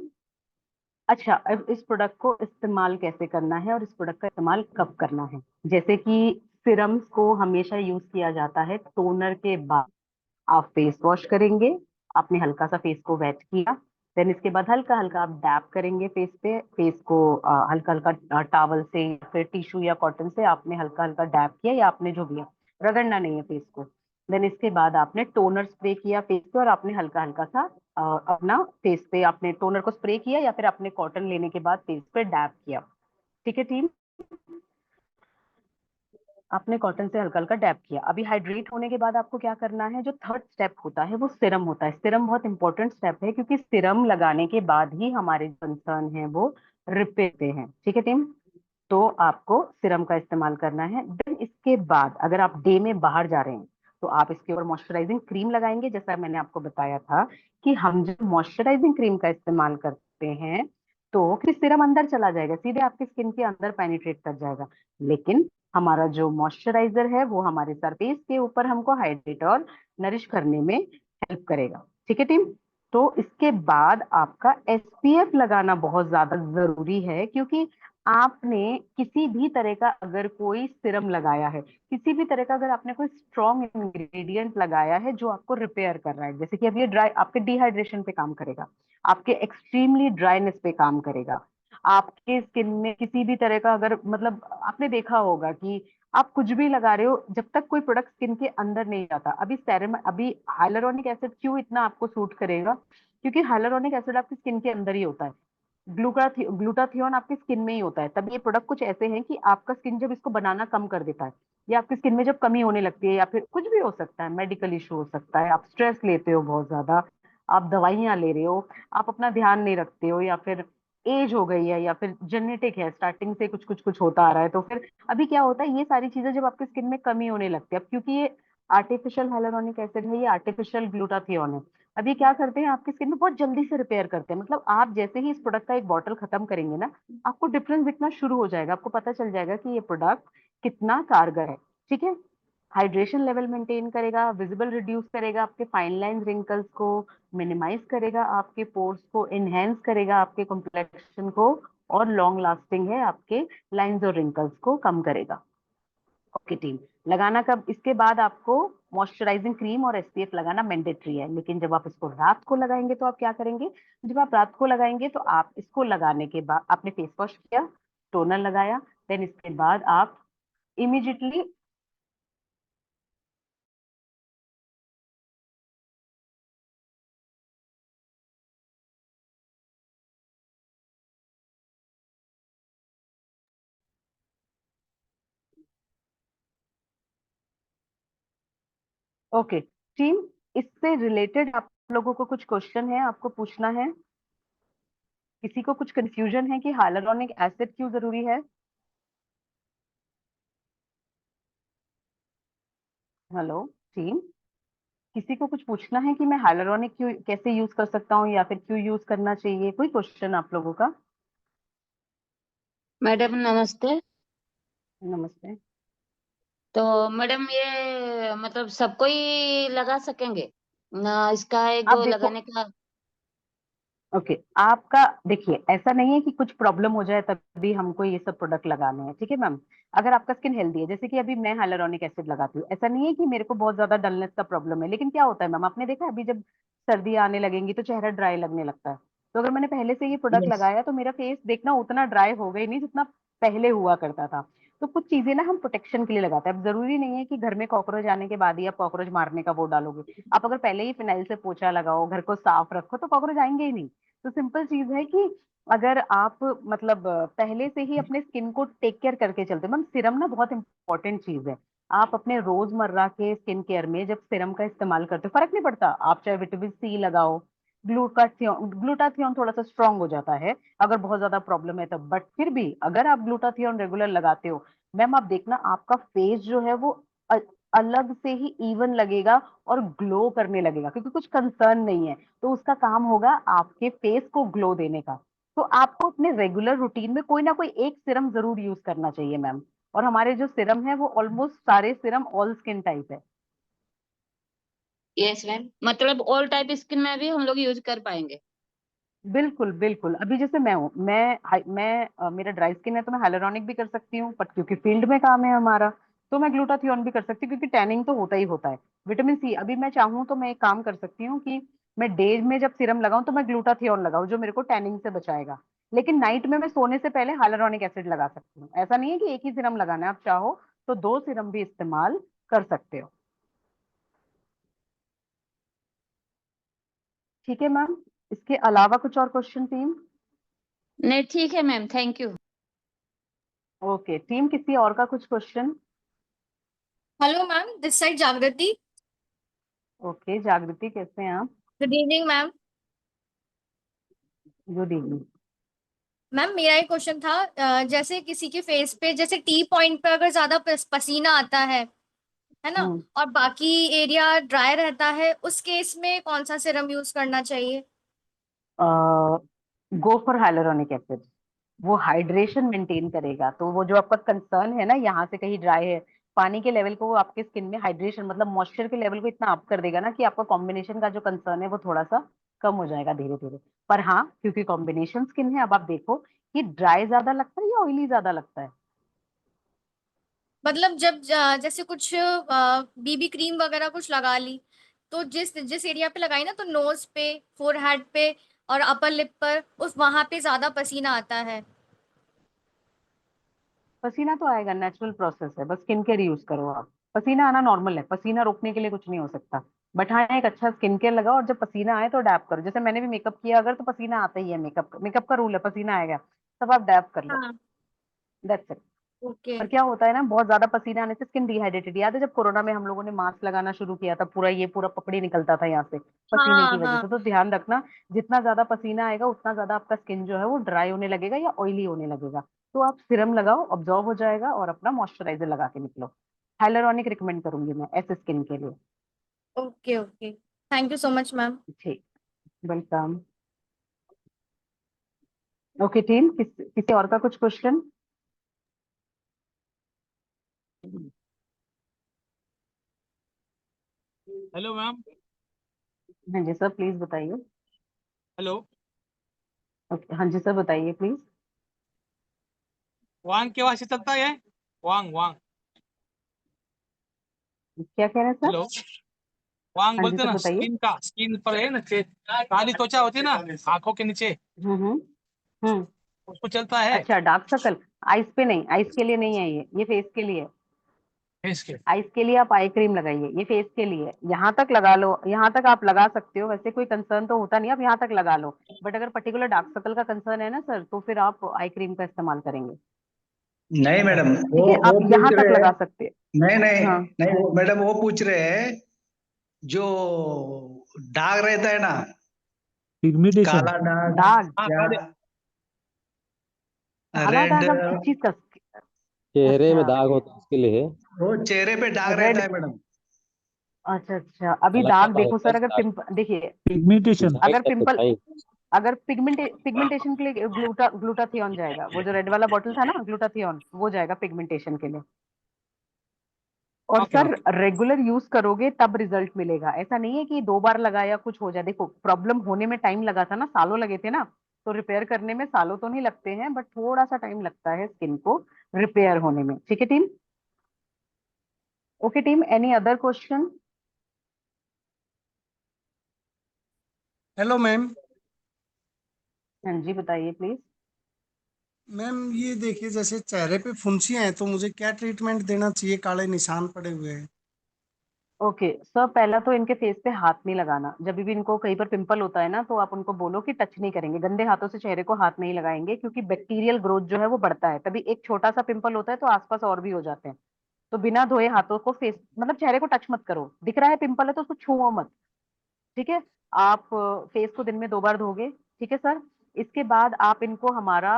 अच्छा, अब इस प्रोडक्ट को इस्तेमाल कैसे करना है और इस प्रोडक्ट का इस्तेमाल कब करना है। जैसे कि सिरम्स को हमेशा यूज किया जाता है टोनर के बाद। आप फेस वॉश करेंगे, आपने हल्का सा फेस को वेट किया, देन इसके बाद हल्का हल्का आप डैप करेंगे फेस पे, फेस को हल्का हल्का टावल से या फिर टिश्यू या कॉटन से आपने हल्का हल्का डैप किया, या आपने जो भी है, रगड़ना नहीं है फेस को। देन इसके बाद आपने टोनर स्प्रे किया फेस पे और आपने हल्का हल्का सा अपना फेस पे आपने टोनर को स्प्रे किया या फिर आपने कॉटन लेने के बाद फेस पे डैप किया। ठीक है टीम, आपने कॉटन से हल्का हल्का डैप किया। अभी हाइड्रेट होने के बाद आपको क्या करना है, जो थर्ड स्टेप होता है वो सिरम होता है। सिरम बहुत इंपॉर्टेंट स्टेप है क्योंकि सिरम लगाने के बाद ही हमारे कंसर्न है वो रिपेयर हैं। ठीक है टीम, तो आपको सिरम का इस्तेमाल करना है। देन इसके बाद अगर आप डे में बाहर जा रहे हैं तो आप इसके ऊपर मॉइस्चराइजिंग क्रीम लगाएंगे। जैसा मैंने आपको बताया था कि हम जब मॉइस्चराइजिंग क्रीम का इस्तेमाल करते हैं तो कि सिरम अंदर चला जाएगा, सीधे आपकी स्किन के अंदर पेनिट्रेट कर जाएगा, लेकिन हमारा जो मॉइस्चराइजर है वो हमारे सरफेस के ऊपर हमको हाइड्रेट और नरिश करने में हेल्प करेगा। ठीक है टीम, तो इसके बाद आपका एसपीएफ लगाना बहुत ज्यादा जरूरी है, क्योंकि आपने किसी भी तरह का अगर कोई सिरम लगाया है, किसी भी तरह का अगर आपने कोई स्ट्रॉन्ग इंग्रेडिएंट लगाया है जो आपको रिपेयर कर रहा है, जैसे कि अब ये ड्राई आपके डिहाइड्रेशन पे काम करेगा, आपके एक्सट्रीमली ड्राइनेस पे काम करेगा, आपके स्किन में किसी भी तरह का अगर मतलब आपने देखा होगा कि आप कुछ भी लगा रहे हो जब तक कोई प्रोडक्ट स्किन के अंदर नहीं जाता। अभी हाइलुरोनिक एसिड क्यों इतना आपको सूट करेगा, क्योंकि हाइलुरोनिक एसिड आपकी स्किन के अंदर ही होता है, ग्लूटाथियोन आपकी स्किन में ही होता है। तब ये प्रोडक्ट कुछ ऐसे हैं कि आपका स्किन जब इसको बनाना कम कर देता है, या आपकी स्किन में जब कमी होने लगती है, या फिर कुछ भी हो सकता है, मेडिकल इशू हो सकता है, आप स्ट्रेस लेते हो बहुत ज्यादा, आप दवाइयां ले रहे हो, आप अपना ध्यान नहीं रखते हो, या फिर एज हो गई है, या फिर जेनेटिक है, स्टार्टिंग से कुछ कुछ कुछ होता आ रहा है, तो फिर अभी क्या होता है, ये सारी चीजें जब आपकी स्किन में कमी होने लगती है, अब क्योंकि ये आर्टिफिशियल हाइलुरोनिक एसिड है, ये आर्टिफिशियल ग्लूटाथियोन है, अभी क्या करते हैं आपकी स्किन में बहुत जल्दी से रिपेयर करते हैं। मतलब आप जैसे ही इस प्रोडक्ट का एक बॉटल खत्म करेंगे ना, आपको डिफरेंस दिखना शुरू हो जाएगा, आपको पता चल जाएगा कि ये प्रोडक्ट कितना कारगर है। ठीक है, हाइड्रेशन लेवल मेंटेन करेगा, विजिबल रिड्यूस करेगा आपके फाइन लाइन रिंकल्स को, मिनिमाइज करेगा आपके पोर्स को, इनहेंस करेगा आपके कॉम्प्लेक्शन को, और लॉन्ग लास्टिंग है, आपके लाइंस और रिंकल्स को कम करेगा। ओके टीम, लगाना कब, इसके बाद आपको मॉइस्चराइजिंग क्रीम और एसपीएफ लगाना मैंडेटरी है, लेकिन जब आप इसको रात को लगाएंगे तो आप क्या करेंगे, जब आप रात को लगाएंगे तो आप इसको लगाने के बाद आपने फेस वॉश किया, टोनर लगाया, देन इसके बाद आप इमीडिएटली ओके टीम, इससे रिलेटेड आप लोगों को कुछ क्वेश्चन है आपको पूछना है, किसी को कुछ कंफ्यूजन है कि हाइलुरोनिक एसिड क्यों जरूरी है। हेलो टीम, किसी को कुछ पूछना है कि मैं हाइलुरोनिक क्यों कैसे यूज कर सकता हूँ या फिर क्यों यूज करना चाहिए, कोई क्वेश्चन आप लोगों का। मैडम नमस्ते। नमस्ते। तो मैडम ये मतलब सबको ही लगा सकेंगे ना, इसका एक आप वो देखो, लगाने का? ओके आपका देखिए, ऐसा नहीं है कि कुछ प्रॉब्लम हो जाए तभी हमको ये सब प्रोडक्ट लगाने हैं। ठीक है मैम, अगर आपका स्किन हेल्दी है, जैसे कि अभी मैं हाइलुरोनिक एसिड लगाती हूँ, ऐसा नहीं है कि मेरे को बहुत ज्यादा डलनेस का प्रॉब्लम है, लेकिन क्या होता है मैम, आपने देखा अभी जब सर्दी आने लगेंगी तो चेहरा ड्राई लगने लगता है, तो अगर मैंने पहले से ये प्रोडक्ट यस। लगाया तो मेरा फेस देखना उतना ड्राई हो गई नहीं जितना पहले हुआ करता था। तो कुछ चीजें ना हम प्रोटेक्शन के लिए लगाते हैं। अब जरूरी नहीं है कि घर में कॉकरोच आने के बाद ही आप कॉकरोच मारने का वो डालोगे, आप अगर पहले ही फिनाइल से पोछा लगाओ, घर को साफ रखो, तो कॉकरोच आएंगे ही नहीं। तो सिंपल चीज है कि अगर आप मतलब पहले से ही अपने स्किन को टेक केयर करके चलते, मैम सिरम ना बहुत इंपॉर्टेंट चीज है। आप अपने रोजमर्रा के स्किन केयर में जब सिरम का इस्तेमाल करते हो, फर्क नहीं पड़ता, आप चाहे विटामिन सी लगाओ, ग्लूटाथियोन थोड़ा सा स्ट्रांग हो जाता है अगर बहुत ज्यादा प्रॉब्लम है तब, बट फिर भी अगर आप ग्लूटाथियोन रेगुलर लगाते हो, मैम आप देखना आपका फेस जो है वो अ- अलग से ही इवन लगेगा और ग्लो करने लगेगा, क्योंकि कुछ कंसर्न नहीं है, तो उसका काम होगा आपके फेस को ग्लो देने का। तो आपको अपने रेगुलर रूटीन में कोई ना कोई एक सिरम जरूर यूज करना चाहिए मैम, और हमारे जो सिरम है वो ऑलमोस्ट सारे सिरम ऑल स्किन टाइप है। यस मैम, मतलब ऑल टाइप स्किन में भी हम लोग यूज कर पाएंगे? बिल्कुल बिल्कुल। अभी जैसे मैं हूँ, मेरा ड्राई स्किन है तो मैं हाइलुरोनिक भी कर सकती हूँ, बट क्योंकि फील्ड में काम है हमारा तो मैं ग्लूटाथियोन भी कर सकती हूँ, क्योंकि टैनिंग तो होता ही होता है। विटामिन सी, अभी मैं चाहूँ तो मैं एक काम कर सकती हूँ कि मैं डे में जब सीरम लगाऊं तो मैं ग्लूटाथियोन लगाऊं जो मेरे को टैनिंग से बचाएगा, लेकिन नाइट में मैं सोने से पहले हाइलुरोनिक एसिड लगा सकती हूँ। ऐसा नहीं है कि एक ही सीरम लगाना है, आप चाहो तो दो सीरम भी इस्तेमाल कर सकते हो। ठीक है मैम, इसके अलावा कुछ और क्वेश्चन टीम? नहीं ठीक है ma'am, thank you. Okay team, किसी और का कुछ question? Hello ma'am, this side जागृति। ओके जागृति, कैसे हैं आप? Good evening ma'am. Good evening. Ma'am मेरा एक क्वेश्चन था, जैसे किसी के फेस पे जैसे टी पॉइंट पे अगर ज्यादा पसीना आता है ना, हम्म। और बाकी एरिया ड्राई रहता है, उस केस में कौन सा सीरम यूज करना चाहिए? गो फॉर हाइलुरोनिक एसिड, वो हाइड्रेशन मेंटेन करेगा। तो वो जो आपका कंसर्न है ना, यहाँ से कहीं ड्राई है, पानी के लेवल को वो आपके स्किन में हाइड्रेशन मतलब मॉइस्चर के लेवल को इतना अप कर देगा ना कि आपका कॉम्बिनेशन का जो कंसर्न है वो थोड़ा सा कम हो जाएगा धीरे धीरे। पर हाँ, क्योंकि कॉम्बिनेशन स्किन है, अब आप देखो कि ड्राई ज्यादा लगता है या ऑयली ज्यादा लगता है? मतलब जब जैसे कुछ बीबी क्रीम वगैरह कुछ लगा ली, तो जिस जिस एरिया पे लगाई ना, तो नोज पे, फोरहेड पे और अपर लिप पर, उस वहां पे ज्यादा पसीना आता है। पसीना तो आएगा, नेचुरल प्रोसेस है, बस स्किन केयर यूज करो आप। पसीना आना नॉर्मल है, पसीना रोकने के लिए कुछ नहीं हो सकता। बट हाँ, एक अच्छा स्किन केयर लगाओ, और जब पसीना आए तो डैप करो। जैसे मैंने भी मेकअप किया, अगर तो पसीना आता ही है, मेकअप का रूल है, पसीना आएगा तब आप डैप कर लो, हाँ। That's it. ओके। पर क्या होता है ना, बहुत ज्यादा पसीना आने से स्किन डिहाइड्रेटेड, याद है जब कोरोना में हम लोगों ने मास्क लगाना शुरू किया था, पूरा पपड़ी निकलता था यहाँ से पसीने की हाँ वजह हाँ। से। तो ध्यान रखना, जितना ज्यादा पसीना आएगा उतना ज्यादा आपका स्किन जो है वो ड्राई होने लगेगा या ऑयली होने लगेगा। तो आप सिरम लगाओ, ऑब्जॉर्व हो जाएगा, और अपना मॉइस्चराइजर लगा के निकलो। हाइलुरोनिक रिकमेंड करूंगी मैं ऐसे स्किन के लिए। Okay okay, thank you so much ma'am. ठीक, वेलकम। ओके टीम, किसी और का कुछ क्वेश्चन? Hello ma'am. हाँ जी सर, प्लीज बताइए। हेलो। ओके हाँ जी सर, बताइए प्लीज। वांग के वहां से चलता है? वांग वांग। क्या कह रहे हैं सर? हेलो। वांग हाँ जी बोलते सर ना, बताइए। स्किन पर है ना, काली त्वचा होती है ना आंखों के नीचे, हम्म। हम्म। उसको चलता है अच्छा, डार्क सर्कल। आइस पे नहीं, आइस के लिए नहीं है, ये फेस के लिए है। फेस के। आइस के लिए आप आई क्रीम लगाइए, ये फेस के लिए है। यहाँ तक लगा लो, यहाँ तक आप लगा सकते हो, वैसे कोई कंसर्न तो होता नहीं, आप यहाँ तक लगा लो। बट अगर पर्टिकुलर डार्क सर्कल का कंसर्न है ना सर, तो फिर आप आई क्रीम का इस्तेमाल करेंगे। नहीं मैडम, ठीक है, आप वो यहाँ पूछ तक रहे हैं। लगा सकते नहीं हैं। नहीं हाँ। नहीं, वो मैडम वो पूछ रहे हैं जो दाग रहता है ना, पिगमेंटेशन। काला दाग दाग? हाँ या काले। काला रेड, दाग अब किस चीज का? चेहरे में अच्छा, दाग होता है उसके लिए है। वो चेहरे पे दाग रहता रेड। है मैडम। अच्छा अच्छा, अभी अलग दाग वाला देखो होता है सर, अगर दाग। पिंपल देखिए, पिगमेंटेशन। झाई अगर करते पिंपल, झाई। अगर पिगमेंटेशन के लिए ग्लूटाथियोन जाएगा, वो जो रेड वाला बॉटल था ना, ग्लूटाथियोन, वो जाएगा पिगमेंटेशन के लिए। और okay sir okay. Regular use करोगे तब रिजल्ट मिलेगा, ऐसा नहीं है कि दो बार लगाया कुछ हो जाए। देखो, प्रॉब्लम होने में टाइम लगा था ना, सालों लगे थे ना, तो रिपेयर करने में सालों तो नहीं लगते हैं, बट थोड़ा सा टाइम लगता है स्किन को रिपेयर होने में। ठीक है team? Okay team, any other question? Hello ma'am. हाँ जी बताइए प्लीज। मैम ये देखिए, जैसे चेहरे पे फुंसियां हैं तो मुझे क्या ट्रीटमेंट देना चाहिए? काले निशान पड़े हुए हैं। ओके सर, पहला तो इनके फेस पे हाथ नहीं लगाना। जब भी इनको कहीं पर पिंपल होता है ना, तो आप उनको बोलो कि टच नहीं करेंगे, गंदे हाथों से चेहरे को हाथ नहीं लगाएंगे, क्योंकि बैक्टीरियल ग्रोथ जो है वो बढ़ता है। तभी एक छोटा सा पिंपल होता है तो आसपास और भी हो जाते हैं। तो बिना धोए हाथों को फेस मतलब चेहरे को टच मत करो। दिख रहा है पिंपल है तो उसको छुओ मत। ठीक है? आप फेस को दिन में दो बार धोगे। ठीक है सर? इसके बाद आप इनको हमारा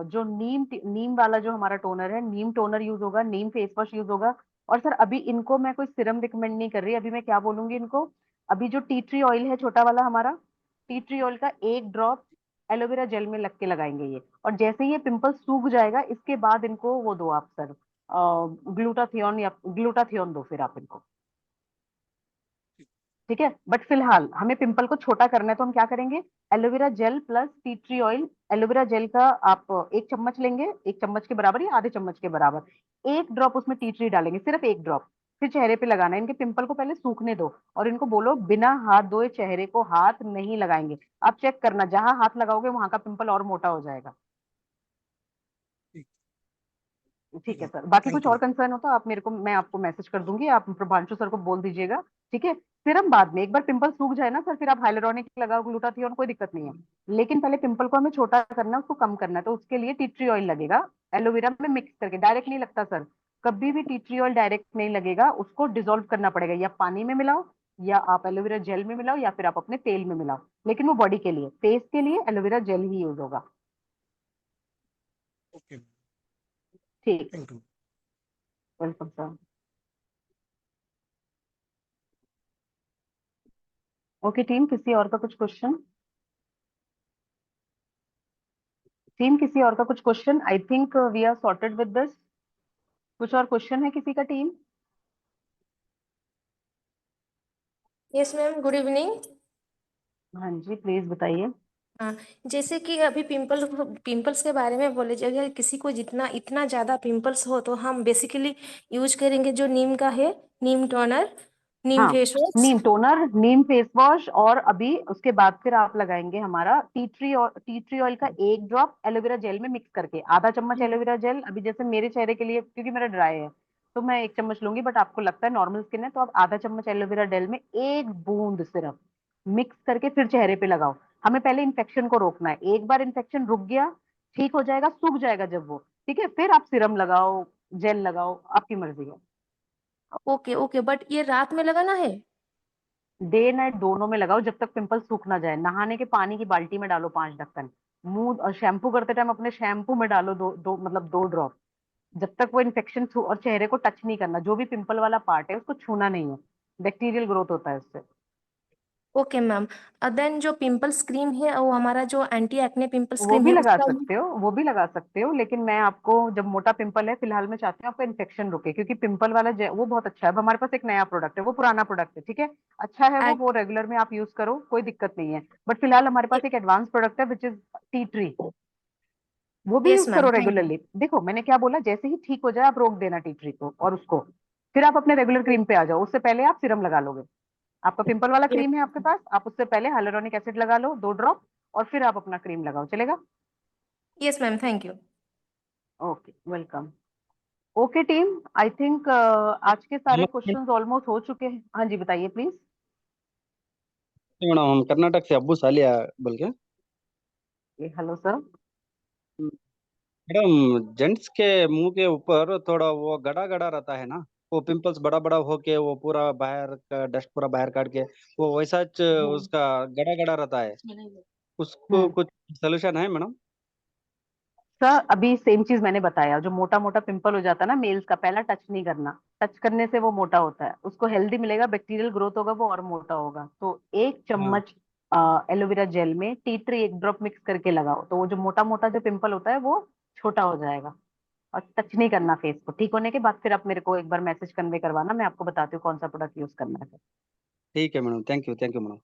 जो नीम वाला जो हमारा टोनर है, नीम टोनर यूज होगा, नीम फेस वॉश यूज होगा। और सर अभी इनको मैं कोई सिरम रिकमेंड नहीं कर रही, अभी मैं क्या बोलूंगी इनको, अभी जो टी ट्री ऑयल है छोटा वाला हमारा, टी ट्री ऑयल का एक ड्रॉप एलोवेरा जेल में लग के लगाएंगे ये। और जैसे ही ये पिंपल सूख जाएगा, इसके बाद इनको वो दो आप सर, ग्लूटाथियोन, या ग्लूटाथियोन दो फिर आप इनको। ठीक है। बट फिलहाल हमें पिंपल को छोटा करना है, तो हम क्या करेंगे, aloe vera gel plus tea tree oil. Aloe vera gel का आप 1 चम्मच लेंगे, 1 चम्मच के बराबर या आधे चम्मच के बराबर, 1 ड्रॉप उसमें टी ट्री डालेंगे, सिर्फ 1 ड्रॉप। फिर चेहरे पे लगाना है। इनके पिंपल को पहले सूखने दो और इनको बोलो बिना हाथ धोए चेहरे को हाथ नहीं लगाएंगे। आप चेक करना, जहां हाथ लगाओगे वहां का पिंपल और मोटा हो जाएगा। ठीक ठीक ठीक है है। सर, बाकी थैंक कुछ यू। और कंसर्न हो तो आप मेरे को, मैं आपको मैसेज कर दूंगी, आप प्रभांशु सर को बोल दीजिएगा। ठीक है। फिर हम बाद में, एक बार पिंपल सूख जाए ना सर, फिर आप हाइलुरोनिक लगाओ, ग्लूटाथियोन, कोई दिक्कत नहीं है। लेकिन पहले पिंपल को हमें छोटा करना है, उसको कम करना है, तो उसके लिए टी ट्री ऑयल लगेगा, एलोवेरा में मिक्स करके। डायरेक्ट नहीं लगता सर, कभी भी टी ट्री ऑयल डायरेक्ट नहीं लगेगा, उसको डिजोल्व करना पड़ेगा, या पानी में मिलाओ, या आप एलोवेरा जेल में मिलाओ, या फिर आप अपने तेल में मिलाओ। लेकिन वो बॉडी के लिए, फेस के लिए एलोवेरा जेल ही यूज होगा। ओके। ठीक है, thank you. Welcome sir. Okay team, किसी और का कुछ क्वेश्चन? टीम, किसी और का कुछ question? I think we are sorted with this. कुछ और क्वेश्चन है किसी का team? Yes ma'am, good evening. हाँ जी, प्लीज बताइए। हाँ, जैसे कि अभी पिंपल्स के बारे में बोले, अगर किसी को जितना इतना ज़्यादा पिंपल्स हो तो हम बेसिकली यूज करेंगे जो नीम का है, नीम टोनर, नीम हाँ, फेस वॉश। नीम टोनर, नीम फेस वॉश, और अभी उसके बाद फिर आप लगाएंगे हमारा टी ट्री ऑयल का 1 ड्रॉप एलोवेरा जेल में मिक्स करके, आधा चम्मच एलोवेरा जेल। अभी जैसे मेरे चेहरे के लिए, क्योंकि मेरा ड्राई है, तो मैं 1 चम्मच लूंगी, बट आपको लगता है नॉर्मल स्किन है तो आप आधा चम्मच एलोवेरा जेल में 1 बूंद सिर्फ मिक्स करके फिर चेहरे पे लगाओ। हमें पहले इन्फेक्शन को रोकना है। एक बार इन्फेक्शन रुक गया, ठीक हो जाएगा, सूख जाएगा जब वो, ठीक है, फिर आप सिरम लगाओ, जेल लगाओ, आपकी मर्जी है। ओके ओके, बट ये रात में लगाना है? डे नाइट दोनों में लगाओ, जब तक पिंपल सूख ना जाए। नहाने के पानी की बाल्टी में डालो 5 ढक्कन, मुंह और शैम्पू करते टाइम अपने शैम्पू में डालो दो दो, मतलब 2 ड्रॉप। जब तक वो इन्फेक्शन, और चेहरे को टच नहीं करना, जो भी पिंपल वाला पार्ट है उसको छूना नहीं है, बैक्टीरियल ग्रोथ होता है उससे। Okay ma'am. देन जो पिंपल्स क्रीम है वो हमारा जो एंटी एक्ने पिंपल्स वो क्रीम भी है लगा उसका सकते हो, वो भी लगा सकते हो, लेकिन मैं आपको, जब मोटा पिंपल है फिलहाल, मैं चाहती हूँ आपका इन्फेक्शन रुके, क्योंकि पिंपल वाला वो बहुत अच्छा है। अब हमारे पास एक नया प्रोडक्ट है, वो पुराना प्रोडक्ट है, ठीक है, अच्छा है वो रेगुलर में आप यूज करो, कोई दिक्कत नहीं है। बट फिलहाल हमारे पास एक एडवांस प्रोडक्ट है विच इज टी ट्री, वो भी यस यूज मैम, करो थैंक यू। रेगुलरली। देखो मैंने क्या बोला, जैसे ही ठीक हो जाए आप रोक देना टी ट्री को और उसको, फिर आप अपने रेगुलर क्रीम पे आ जाओ। उससे पहले आप सिरम लगा लोगे। आपका पिंपल वाला क्रीम है आपके पास, आप उससे पहले हाइलुरोनिक एसिड लगा लो 2 ड्रॉप, और फिर आप अपना क्रीम लगाओ, चलेगा? Yes ma'am, thank you. Okay, welcome. Okay team, I think आज के सारे नमस्ते क्वेश्चंस ऑलमोस्ट हो चुके हैं। हाँ जी, बताइए प्लीज। मैडम, हम कर्नाटक से अब्बू सालिया बोल के। Hello sir. मैडम, जेंट्स के मुंह के ऊपर थोड़ा वो गड़ा गड़ा रहता है ना, वो पिंपल्स बड़ा बड़ा होके वो पूरा बाहर का डस्ट पूरा बाहर काट के वो वैसा उसका गड़ा गड़ा रहता है, उसको हम्म कुछ सोल्यूशन है मैडम? सर, अभी सेम चीज मैंने बताया, जो मोटा मोटा पिंपल हो जाता है ना मेल्स का, पहला टच नहीं करना, टच करने से वो मोटा होता है, उसको हेल्दी मिलेगा, बैक्टीरियल ग्रोथ होगा, वो और मोटा होगा। तो 1 चम्मच एलोवेरा जेल में टी ट्री 1 ड्रॉप मिक्स करके लगाओ, तो वो जो मोटा मोटा जो पिंपल होता है वो छोटा हो जाएगा। और टच नहीं करना फेस को। ठीक होने के बाद फिर आप मेरे को एक बार मैसेज कन्वे करवाना, मैं आपको बताती हूँ कौन सा प्रोडक्ट यूज करना है। ठीक है मैडम, थैंक यू मैडम।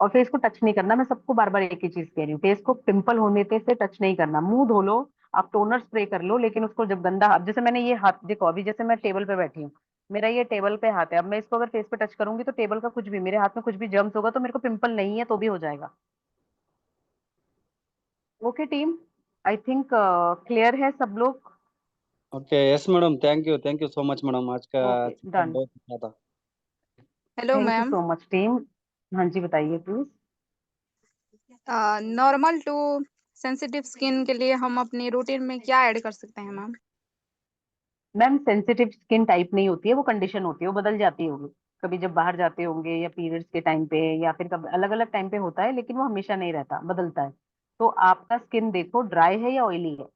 और फेस को टच नहीं करना, मैं सबको बार बार एक ही चीज कह रही हूँ, फेस को पिंपल होने से टच नहीं करना। मुंह धो लो, आप टोनर स्प्रे कर लो, लेकिन उसको जब गंदा हाथ, जैसे मैंने ये हाथ देखो, अभी जैसे मैं टेबल पे बैठी हूँ, मेरा ये टेबल पे हाथ है, अब मैं इसको अगर फेस पे टच करूंगी तो टेबल का कुछ भी, मेरे हाथ में कुछ भी जर्म्स होगा तो मेरे को पिंपल नहीं है तो भी हो जाएगा। Okay team, I think clear है सब लोग। Okay, yes madam, thank you so much madam, आज का ओके, सेशन डन। बहुत अच्छा था। Hello thank you ma'am. So much team. हाँ जी, बताइए please. Normal to sensitive skin के लिए हम अपनी रूटीन में क्या ऐड कर सकते हैं ma'am? Ma'am, sensitive skin type नहीं होती है, वो कंडीशन होती है, वो बदल जाती होगी। कभी जब बाहर जाते होंगे, या पीरियड्स के टाइम पे, या फिर कभी अलग अलग टाइम पे होता है, लेकिन वो हमेशा नहीं रहता, बदलता है। तो आपका स्किन देखो, ड्राई है या ऑयली है,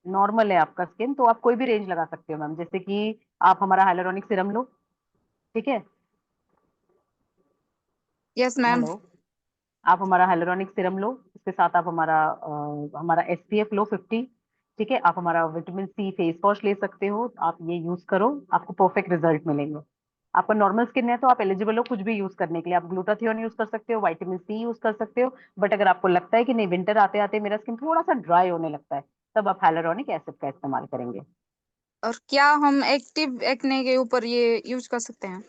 नॉर्मल है आपका स्किन, तो आप कोई भी रेंज लगा सकते हो मैम। जैसे कि आप हमारा हाइलुरोनिक सीरम लो, ठीक है, यस मैम। हेलो, आप हमारा हाइलुरोनिक सीरम लो, इसके साथ आप हमारा एसपीएफ लो 50, ठीक है, आप हमारा विटामिन सी फेस वॉश ले सकते हो, आप ये यूज करो, आपको परफेक्ट रिजल्ट मिलेंगे। आपका नॉर्मल स्किन है तो आप एलिजिबल हो कुछ भी यूज करने के लिए। आप ग्लूटाथियोन यूज कर सकते हो, विटामिन सी यूज कर सकते हो, बट अगर आपको लगता है कि नहीं विंटर आते आते मेरा स्किन थोड़ा सा ड्राई होने लगता है, तब आप हाइलुरोनिक एसिड का इस्तेमाल करेंगे। और क्या हम एक्टिव एक्ने के ऊपर ये यूज कर सकते हैं?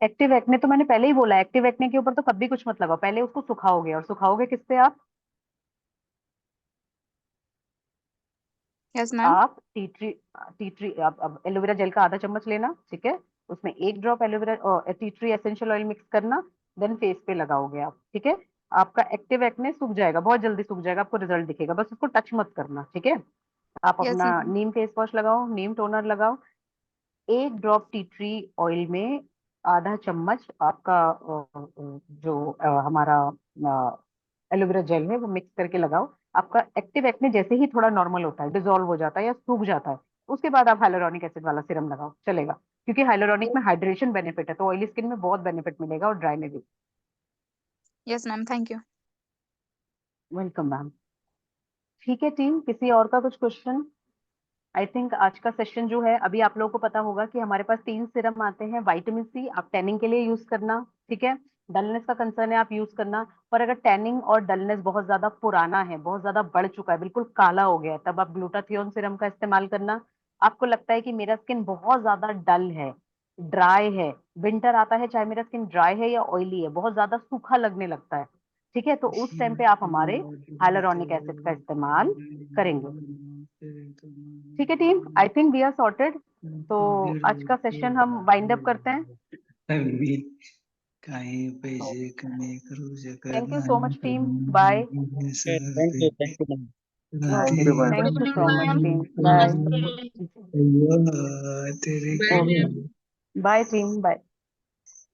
एक्टिव एक्ने तो मैंने पहले ही बोला, एक्टिव एक्ने के ऊपर तो कभी कुछ मत लगाओ, पहले उसको सुखाओगे, और सुखाओगे किस पे यस मैम। आप टी ट्री अब एलोवेरा जेल का आधा चम्मच लेना, ठीक है, उसमें 1 drop aloe vera T tree essential oil mix करना, देन फेस पे लगाओगे आप, ठीक है। आपका एक्टिव एक्ने सूख जाएगा, बहुत जल्दी सूख जाएगा, आपको रिजल्ट दिखेगा, बस उसको टच मत करना, ठीक है। आप यस अपना मैम। नीम फेस वॉश लगाओ, नीम टोनर लगाओ, 1 ड्रॉप टी ट्री ऑयल में आधा चम्मच आपका जो हमारा एलोवेरा जेल है वो मिक्स करके लगाओ। आपका एक्टिव एक्ने जैसे ही थोड़ा नॉर्मल होता है, डिजोल्व हो जाता है या सूख जाता है, उसके बाद आप हाइलुरोनिक एसिड वाला सीरम लगाओ, चलेगा, क्योंकि हाइलुरोनिक में हाइड्रेशन बेनिफिट है, तो ऑयली स्किन में बहुत बेनिफिट मिलेगा और ड्राई में भी। Yes ma'am, thank you. Welcome ma'am. ठीक है टीम, किसी और का कुछ क्वेश्चन? आई थिंक आज का सेशन जो है, अभी आप लोगों को पता होगा कि हमारे पास 3 सीरम आते हैं। विटामिन सी आप टैनिंग के लिए यूज करना, ठीक है, डलनेस का कंसर्न है आप यूज करना, पर अगर टैनिंग और डलनेस बहुत ज्यादा पुराना है, बहुत ज्यादा बढ़ चुका है, बिल्कुल काला हो गया है, तब आप ग्लूटाथियोन सीरम का इस्तेमाल करना। आपको लगता है कि मेरा स्किन बहुत ज्यादा डल है, ड्राई है, विंटर आता है चाहे मेरा स्किन ड्राई है या ऑयली है, बहुत ज्यादा सूखा लगने लगता है, ठीक है, तो उस टाइम पे आप हमारे हाइलुरोनिक एसिड का इस्तेमाल करेंगे। ठीक है team, I think we are sorted. तो आज का सेशन हम वाइंड अप करते हैं। काही पैसे कमी करू शकत thank you so much team, bye. नाही thank you ma'am. Okay, good thank you evening so much ma'am. Team, bye. नमस्ते। अय्यो तेरे bye ma'am. Bye team, bye.